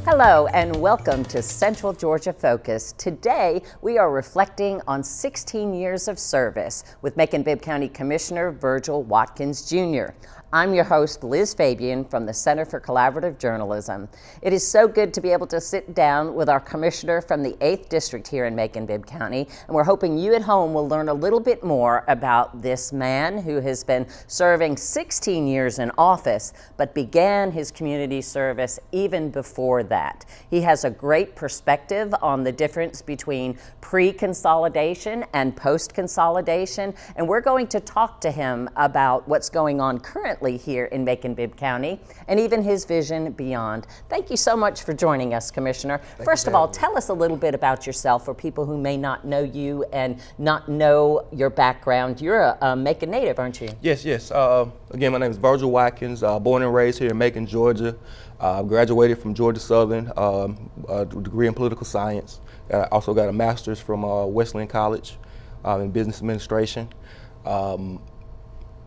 Hello and welcome to Central Georgia Focus. Today we are reflecting on 16 years of service with Macon-Bibb County Commissioner Virgil Watkins Jr. I'm your host, Liz Fabian from the Center for Collaborative Journalism. It is so good to be able to sit down with our commissioner from the 8th District here in Macon-Bibb County, and we're hoping you at home will learn a little bit more about this man who has been serving 16 years in office, but began his community service even before that. He has a great perspective on the difference between pre-consolidation and post-consolidation, and we're going to talk to him about what's going on currently here in Macon-Bibb County and even his vision beyond. Thank you so much for joining us, Commissioner. First of all, tell us a little bit about yourself for people who may not know you and not know your background. You're a Macon native, aren't you? Yes. Again, my name is Virgil Watkins, born and raised here in Macon, Georgia. Graduated from Georgia Southern, a degree in political science. I also got a master's from Wesleyan College in business administration.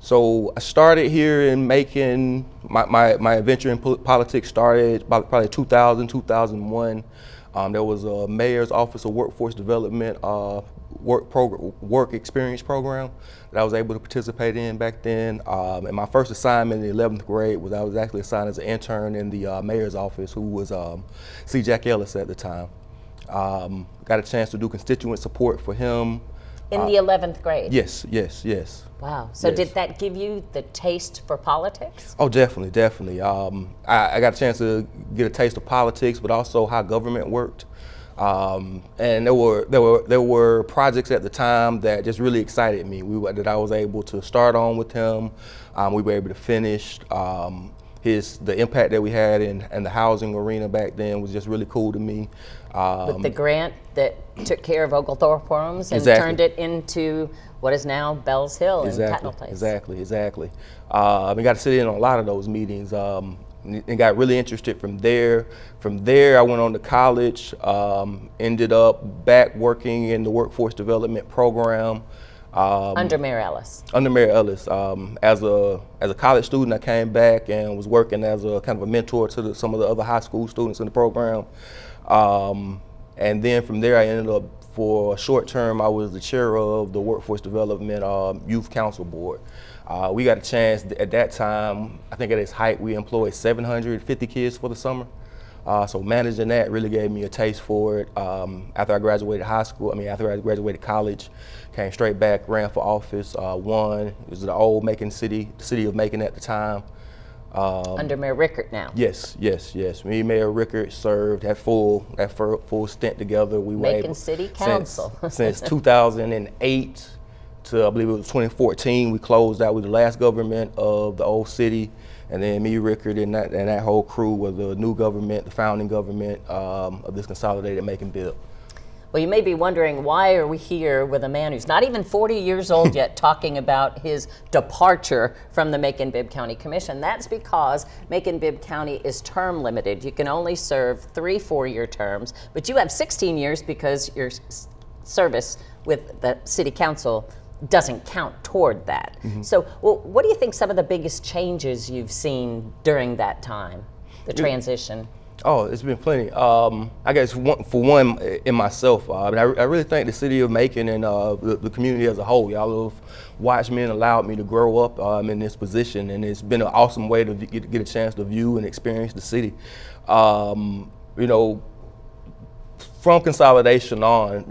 So I started here in Macon. My adventure in politics started about probably 2000, 2001. There was a mayor's office of workforce development work experience program that I was able to participate in back then. And my first assignment in the 11th grade was I was actually assigned as an intern in the mayor's office, who was C. Jack Ellis at the time. Got a chance to do constituent support for him. In the 11th grade? Yes. Wow. So yes. Did that give you the taste for politics? Oh, definitely. I got a chance to get a taste of politics, but also how government worked. And there were projects at the time that just really excited me. That I was able to start on with him. We were able to finish. The impact that we had in the housing arena back then was just really cool to me. With the grant that took care of Oglethorpe homes and turned it into what is now Bells Hill and Tatnall Place. Exactly. We got to sit in on a lot of those meetings and got really interested from there. From there, I went on to college, ended up back working in the workforce development program. Under Mayor Ellis. Under Mayor Ellis. As a college student, I came back and was working as a kind of a mentor to some of the other high school students in the program. And then from there, I ended up, for a short term, I was the chair of the Workforce Development Youth Council Board. We got a chance at that time, I think at its height, we employed 750 kids for the summer. So managing that really gave me a taste for it. After I graduated college, came straight back, ran for office, won. It was the old Macon city of Macon at the time. Under Mayor Rickert now. Yes. Me and Mayor Rickert served that full stint together. We were Macon City Council. Since 2008 to, I believe it was 2014, we closed out with the last government of the old city. And then me, Rickert, and that whole crew were the new government, the founding government of this consolidated Macon-Bibb. Well, you may be wondering, why are we here with a man who's not even 40 years old yet talking about his departure from the Macon-Bibb County Commission? That's because Macon-Bibb County is term limited. You can only serve 3 4-year terms, but you have 16 years because your service with the city council doesn't count toward that. Mm-hmm. So, what do you think some of the biggest changes you've seen during that time, the transition? Oh, it's been plenty. I guess for one, in myself, I really thank the city of Macon and the community as a whole. Y'all have watched me and allowed me to grow up in this position, and it's been an awesome way to get a chance to view and experience the city. From consolidation on,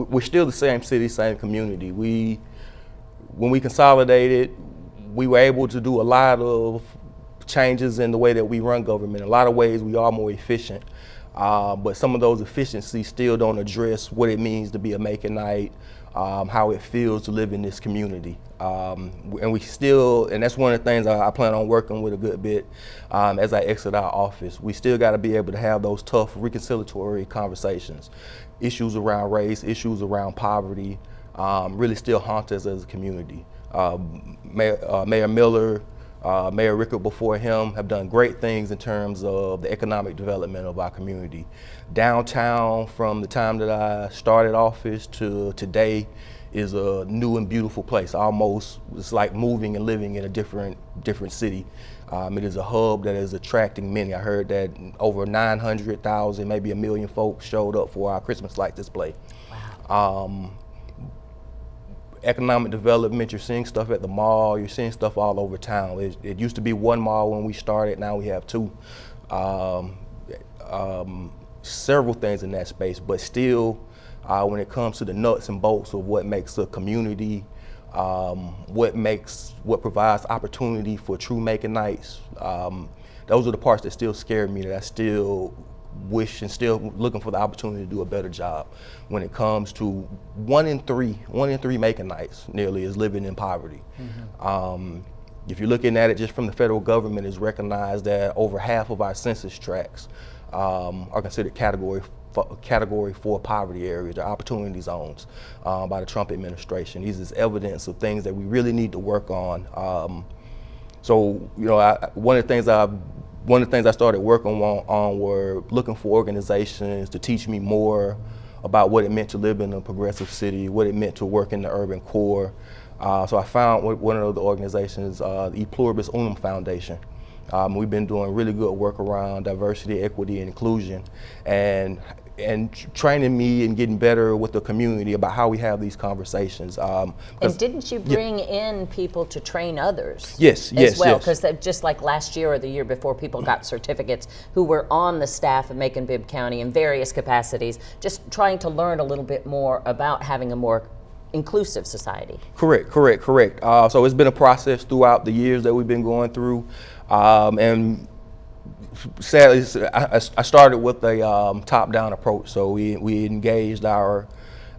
we're still the same city, same community. When we consolidated, we were able to do a lot of changes in the way that we run government. In a lot of ways, we are more efficient, but some of those efficiencies still don't address what it means to be a Maconite, how it feels to live in this community. And that's one of the things I plan on working with a good bit as I exit our office. We still got to be able to have those tough reconciliatory conversations. Issues around race, issues around poverty, really still haunt us as a community. Mayor Miller, Mayor Rickert before him have done great things in terms of the economic development of our community. Downtown, from the time that I started office to today, is a new and beautiful place. Almost, it's like moving and living in a different city. It is a hub that is attracting many. I heard that over 900,000, maybe 1 million folks showed up for our Christmas light display. Wow. Economic development, you're seeing stuff at the mall, you're seeing stuff all over town. It used to be one mall when we started, now we have two. Several things in that space, but still, when it comes to the nuts and bolts of what makes a community, what provides opportunity for true making nights, those are the parts that still scare me, that I still wish and still looking for the opportunity to do a better job. When it comes to one in three making nights nearly is living in poverty. Mm-hmm. If you're looking at it just from the federal government, it's recognized that over half of our census tracts are considered Category 4 poverty areas or opportunity zones by the Trump administration. These is evidence of things that we really need to work on. So, you know, one of the things I started working on were looking for organizations to teach me more about what it meant to live in a progressive city, what it meant to work in the urban core. So I found one of the organizations, the E Pluribus Unum Foundation. We've been doing really good work around diversity, equity, and inclusion, and training me and getting better with the community about how we have these conversations. And didn't you bring in people to train others? Yes, as well, because just like last year or the year before, people got certificates who were on the staff of Macon-Bibb County in various capacities, just trying to learn a little bit more about having a more inclusive society. Correct. So it's been a process throughout the years that we've been going through, and sadly, I started with a top-down approach. So we engaged our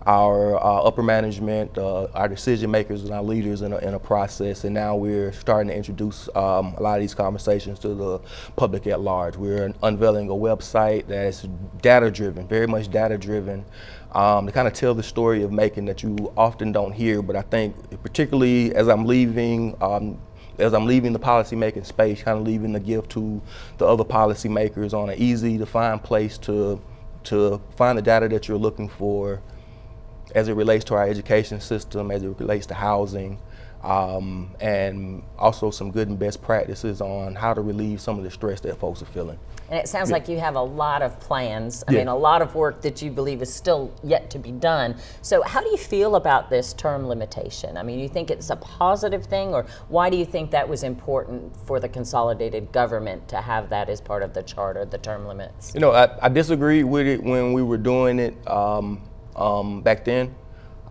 upper management, our decision makers, and our leaders in a process, and now we're starting to introduce a lot of these conversations to the public at large. We're unveiling a website that's data-driven, very much data-driven, to kind of tell the story of Macon that you often don't hear. But I think, particularly as I'm leaving the policy-making space, kind of leaving the gift to the other policymakers on an easy-to-find place to find the data that you're looking for as it relates to our education system, as it relates to housing, and also some good and best practices on how to relieve some of the stress that folks are feeling. And it sounds like you have a lot of plans. I mean, a lot of work that you believe is still yet to be done. So how do you feel about this term limitation? I mean, you think it's a positive thing, or why do you think that was important for the consolidated government to have that as part of the charter, the term limits? You know, I disagreed with it when we were doing it back then.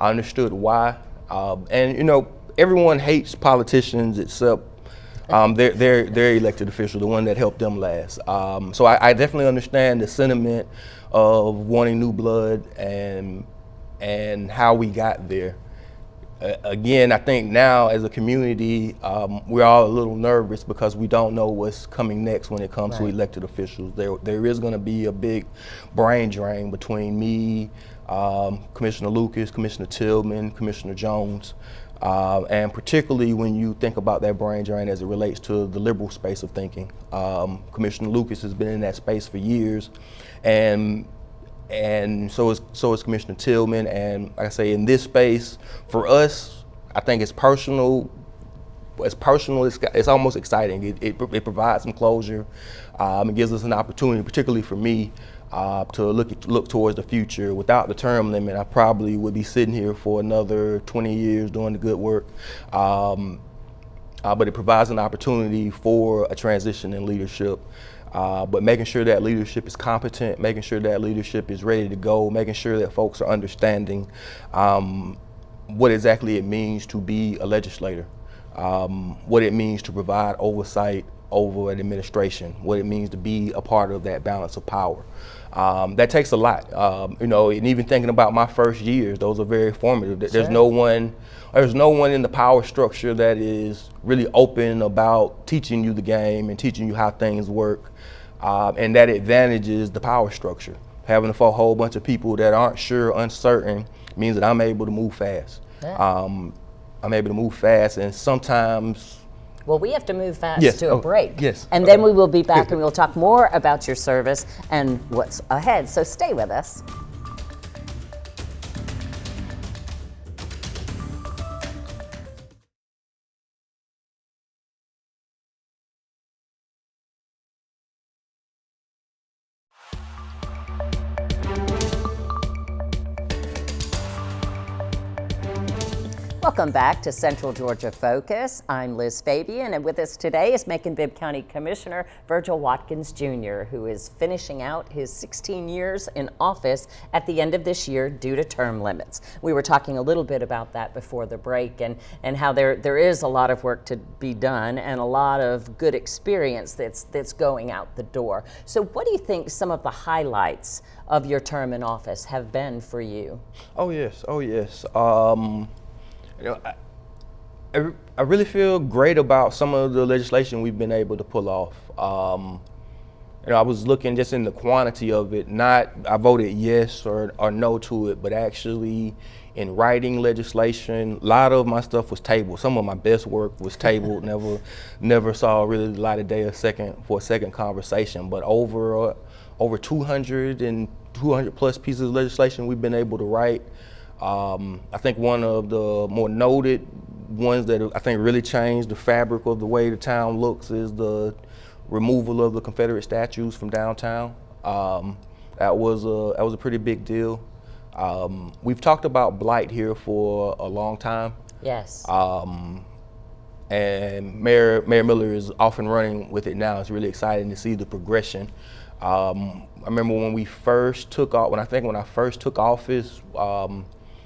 I understood why. And, you know, everyone hates politicians except their elected official, the one that helped them last. So I definitely understand the sentiment of wanting new blood and how we got there. Again, I think now as a community, we're all a little nervous because we don't know what's coming next when it comes to elected officials. There is going to be a big brain drain between me, Commissioner Lucas, Commissioner Tillman, Commissioner Jones. And particularly when you think about that brain drain as it relates to the liberal space of thinking. Commissioner Lucas has been in that space for years, and so is Commissioner Tillman. And like I say, in this space, for us, I think it's personal. It's almost exciting. It provides some closure. It gives us an opportunity, particularly for me, to look towards the future. Without the term limit, I probably would be sitting here for another 20 years doing the good work. But it provides an opportunity for a transition in leadership. But making sure that leadership is competent, making sure that leadership is ready to go, making sure that folks are understanding what exactly it means to be a legislator, what it means to provide oversight over an administration, what it means to be a part of that balance of power. That takes a lot, you know, and even thinking about my first years, those are very formative. There's no one in the power structure that is really open about teaching you the game and teaching you how things work, and that advantages the power structure. Having a whole bunch of people that aren't sure, uncertain, means that I'm able to move fast. I'm able to move fast, and sometimes. Well, we have to move fast to a break. Yes. And then we will be back and we'll talk more about your service and what's ahead. So stay with us. Welcome back to Central Georgia Focus. I'm Liz Fabian, and with us today is Macon-Bibb County Commissioner Virgil Watkins Jr., who is finishing out his 16 years in office at the end of this year due to term limits. We were talking a little bit about that before the break, and how there is a lot of work to be done and a lot of good experience that's going out the door. So what do you think some of the highlights of your term in office have been for you? Oh yes. I really feel great about some of the legislation we've been able to pull off. I was looking just in the quantity of it, not I voted yes or no to it, but actually in writing legislation, a lot of my stuff was tabled. Some of my best work was tabled, never saw really the light of day for a second conversation. But over 200 and 200 plus pieces of legislation we've been able to write. I think one of the more noted ones that I think really changed the fabric of the way the town looks is the removal of the Confederate statues from downtown. That was a pretty big deal. We've talked about blight here for a long time. Yes. And Mayor Miller is off and running with it now. It's really exciting to see the progression. I remember when I first took office,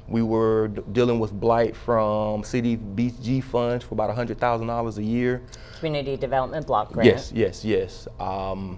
we were dealing with blight from CDBG funds for about $100,000 a year. Community Development Block Grant. Yes. Over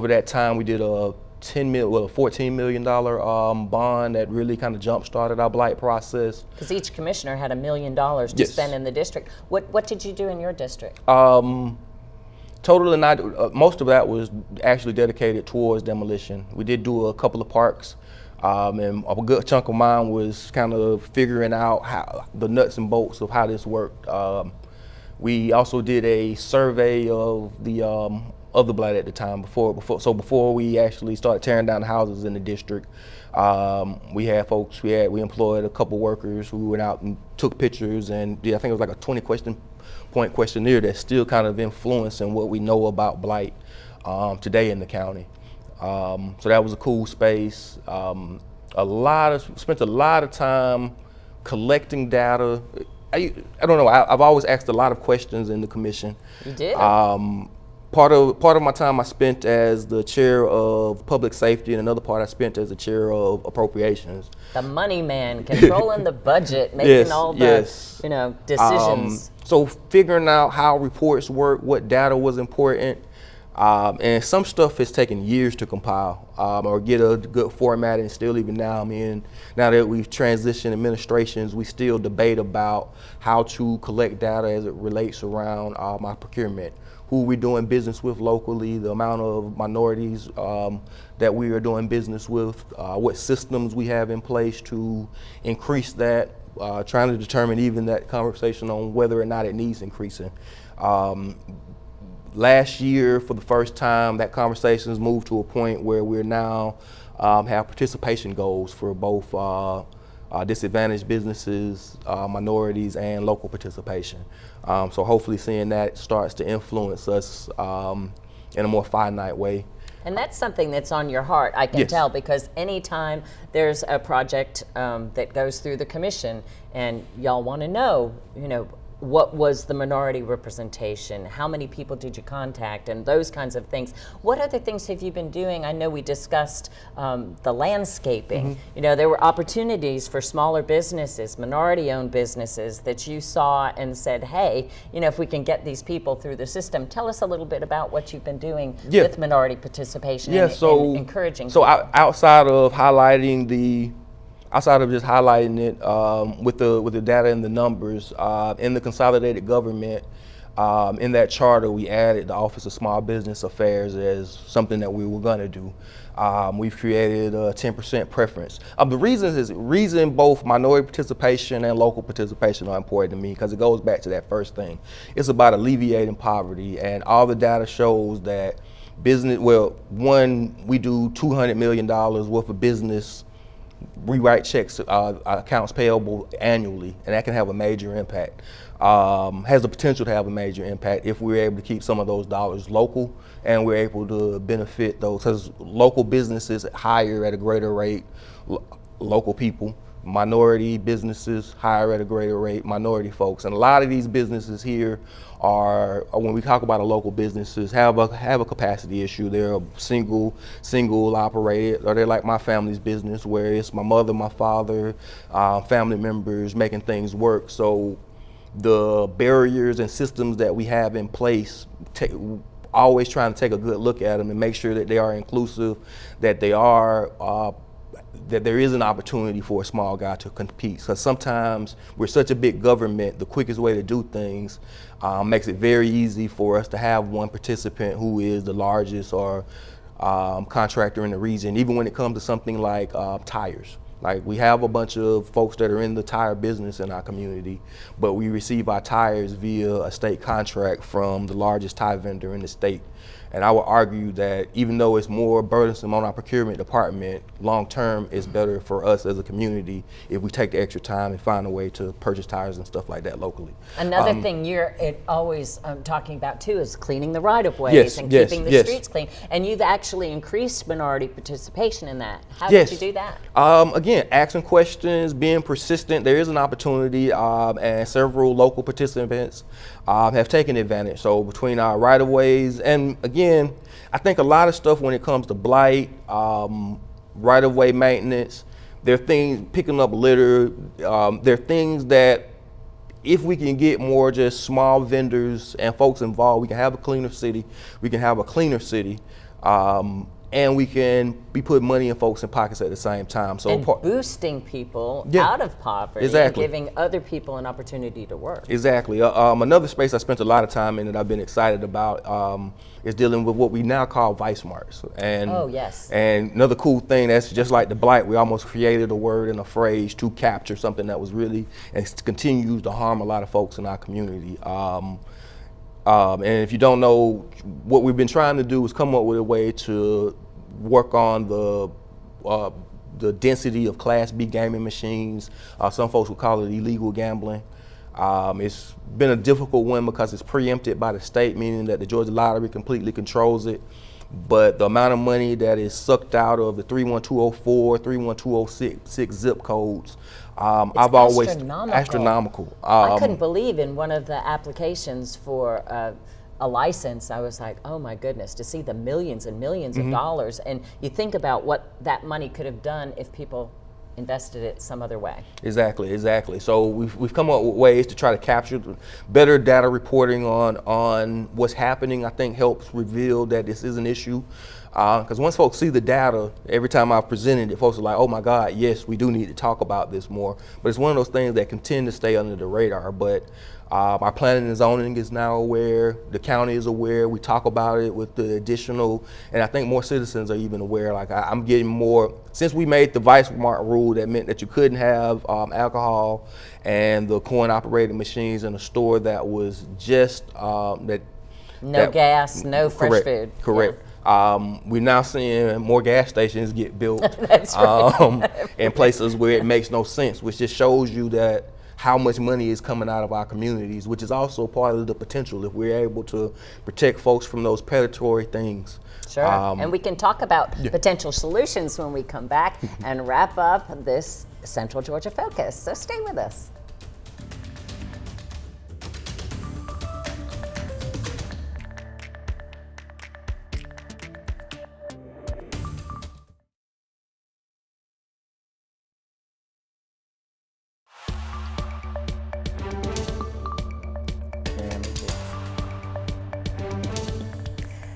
that time, we did a $14 million bond that really kind of jump-started our blight process. Because each commissioner had $1 million to spend in the district. What did you do in your district? Totally not. Most of that was actually dedicated towards demolition. We did do a couple of parks. And a good chunk of mine was kind of figuring out how the nuts and bolts of how this worked. We also did a survey of the blight at the time before we actually started tearing down the houses in the district. We employed a couple workers who went out and took pictures, and I think it was like a 20-question questionnaire that's still kind of influencing what we know about blight today in the county. So that was a cool space. Spent a lot of time collecting data. I don't know. I've always asked a lot of questions in the commission. You did. Part of my time I spent as the chair of public safety, and another part I spent as the chair of appropriations. The money man, controlling the budget, making all the decisions. So figuring out how reports work, what data was important. And some stuff has taken years to compile or get a good format, and still even now, now that we've transitioned administrations, we still debate about how to collect data as it relates around my procurement, who we're doing business with locally, the amount of minorities that we are doing business with, what systems we have in place to increase that, trying to determine even that conversation on whether or not it needs increasing. Last year, for the first time, that conversation has moved to a point where we're now have participation goals for both disadvantaged businesses, minorities, and local participation. So hopefully seeing that starts to influence us in a more finite way. And that's something that's on your heart, I can tell, because anytime there's a project that goes through the commission and y'all want to know, what was the minority representation? How many people did you contact? And those kinds of things. What other things have you been doing? I know we discussed the landscaping. Mm-hmm. There were opportunities for smaller businesses, minority-owned businesses that you saw and said, hey, if we can get these people through the system. Tell us a little bit about what you've been doing with minority participation and encouraging people. Outside of just highlighting it with the data and the numbers, in the consolidated government, in that charter, we added the Office of Small Business Affairs as something that we were going to do. We've created a 10% preference. The reason both minority participation and local participation are important to me, because it goes back to that first thing. It's about alleviating poverty, and all the data shows that we do $200 million worth of business rewrite checks, accounts payable annually, and that can have a major impact. Has the potential to have a major impact if we're able to keep some of those dollars local, and we're able to benefit those, because local businesses hire at a greater rate local people. minority businesses hire at a greater rate, minority folks. And a lot of these businesses here are, when we talk about a local businesses, have a capacity issue. They're a single operated, or they're like my family's business, where it's my mother, my father, family members making things work. So the barriers and systems that we have in place, always trying to take a good look at them and make sure that they are inclusive, that they are that there is an opportunity for a small guy to compete. Because sometimes we're such a big government, the quickest way to do things makes it very easy for us to have one participant who is the largest or contractor in the region, even when it comes to something like tires. Like, we have a bunch of folks that are in the tire business in our community, but we receive our tires via a state contract from the largest tire vendor in the state. And I would argue that even though it's more burdensome on our procurement department, long term it's better for us as a community if we take the extra time and find a way to purchase tires and stuff like that locally. Another thing you're always talking about too is cleaning the right-of-ways and keeping the streets clean. And you've actually increased minority participation in that. How did you do that? Again, asking questions, being persistent. There is an opportunity, and several local participants have taken advantage. So between our right-of-ways, and again, I think a lot of stuff when it comes to blight, right-of-way maintenance, there are things, picking up litter, there are things that if we can get more just small vendors and folks involved, we can have a cleaner city. And we can be putting money in folks' pockets at the same time. So and boosting people out of poverty, and giving other people an opportunity to work. Exactly. Another space I spent a lot of time in that I've been excited about is dealing with what we now call vice marts. And and another cool thing that's just like the blight, we almost created a word and a phrase to capture something that was really and continues to harm a lot of folks in our community. And if you don't know, what we've been trying to do is come up with a way to work on the density of Class B gaming machines. Some folks would call it illegal gambling. It's been a difficult one because it's preempted by the state, meaning that the Georgia Lottery completely controls it. But the amount of money that is sucked out of the 31204, 31206 zip codes, I've always astronomical. I couldn't believe in one of the applications for a license, I was like, oh my goodness, to see the millions and millions of dollars. And you think about what that money could have done if people invested it some other way. Exactly. So we've come up with ways to try to capture better data reporting on what's happening. I think helps reveal that this is an issue. Because once folks see the data, every time I've presented it, folks are like, oh my God, yes, we do need to talk about this more. But it's one of those things that can tend to stay under the radar. But our planning and zoning is now aware, the county is aware, we talk about it with the additional, and I think more citizens are even aware. Like I'm getting more, since we made the Vice Mart rule that meant that you couldn't have alcohol and the coin operated machines in a store that was just gas, no fresh food. Correct. Yeah. We're now seeing more gas stations get built in places where it makes no sense, which just shows you that how much money is coming out of our communities, which is also part of the potential if we're able to protect folks from those predatory things. Sure, and we can talk about potential solutions when we come back and wrap up this Central Georgia Focus. So stay with us.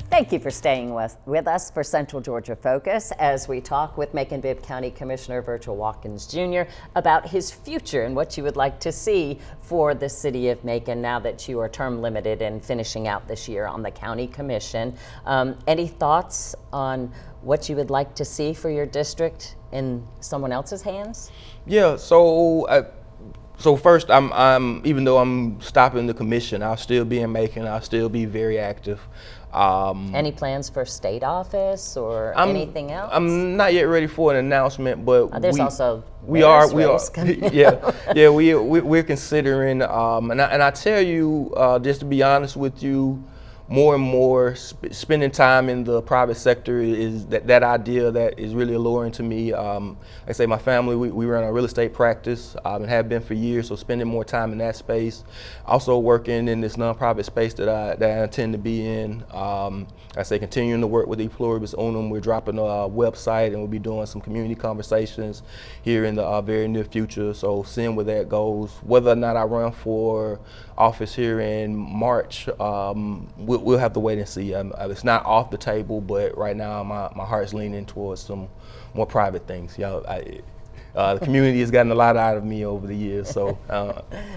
Thank you for staying with us for Central Georgia Focus as we talk with Macon-Bibb County Commissioner Virgil Watkins Jr. about his future and what you would like to see for the city of Macon now that you are term limited and finishing out this year on the county commission. Any thoughts on what you would like to see for your district in someone else's hands? Yeah, so first, I'm even though I'm stopping the commission, I'll still be in Macon. I'll still be very active. Any plans for state office or anything else? I'm not yet ready for an announcement, but there's also we are we're considering. And I tell you, just to be honest with you, more and more spending time in the private sector is that idea that is really alluring to me. Like I say, my family, we run a real estate practice and have been for years, so spending more time in that space. Also working in this nonprofit space that I intend to be in. I say continuing to work with E Pluribus Unum. We're dropping a website and we'll be doing some community conversations here in the very near future. So seeing where that goes. Whether or not I run for office here in March, we'll have to wait and see. It's not off the table, but right now my heart's leaning towards some more private things. The community has gotten a lot out of me over the years, so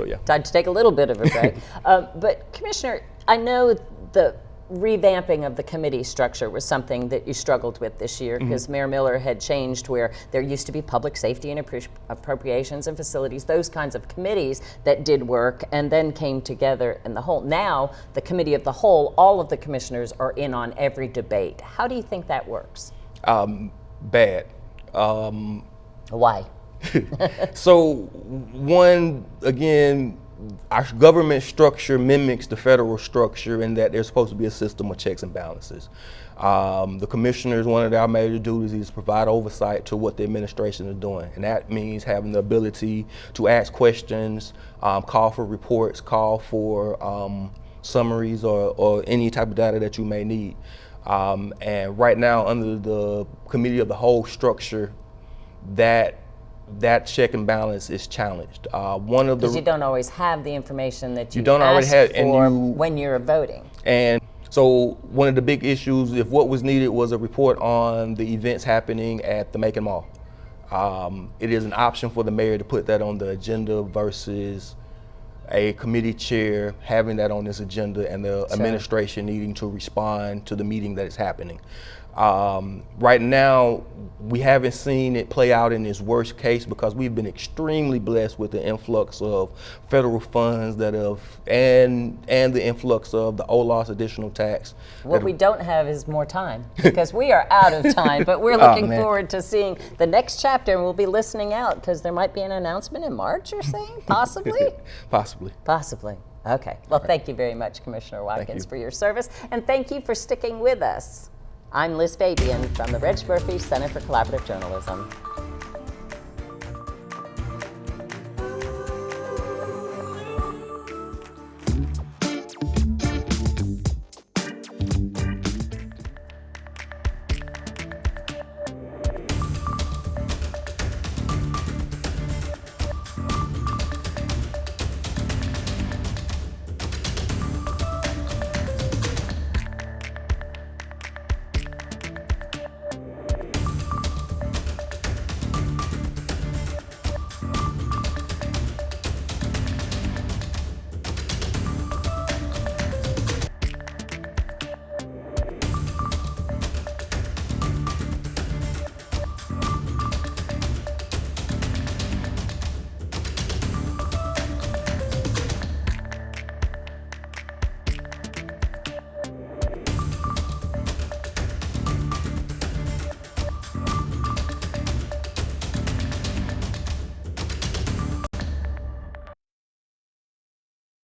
yeah. Time to take a little bit of a break. But Commissioner, I know the revamping of the committee structure was something that you struggled with this year because Mayor Miller had changed where there used to be public safety and appropriations and facilities, those kinds of committees that did work and then came together in the whole. Now, the committee of the whole, all of the commissioners are in on every debate. How do you think that works? Bad. Why? So, one, again, our government structure mimics the federal structure in that there's supposed to be a system of checks and balances. The commissioners, one of their major duties is to provide oversight to what the administration is doing. And that means having the ability to ask questions, call for reports, call for summaries or any type of data that you may need. And right now, under the committee of the whole structure, that check and balance is challenged. Because you don't always have the information that you don't already have, for when you're voting. And so one of the big issues, if what was needed was a report on the events happening at the Macon Mall, it is an option for the mayor to put that on the agenda versus a committee chair having that on this agenda and the administration needing to respond to the meeting that is happening. Right now, we haven't seen it play out in its worst case because we've been extremely blessed with the influx of federal funds and the influx of the OLOS additional tax. What we don't have is more time because we are out of time, but we're looking forward to seeing the next chapter and we'll be listening out because there might be an announcement in March, you're saying? Possibly? Possibly. Okay. Well, thank you very much, Commissioner Watkins, for your service, and thank you for sticking with us. I'm Liz Fabian from the Reg Murphy Center for Collaborative Journalism.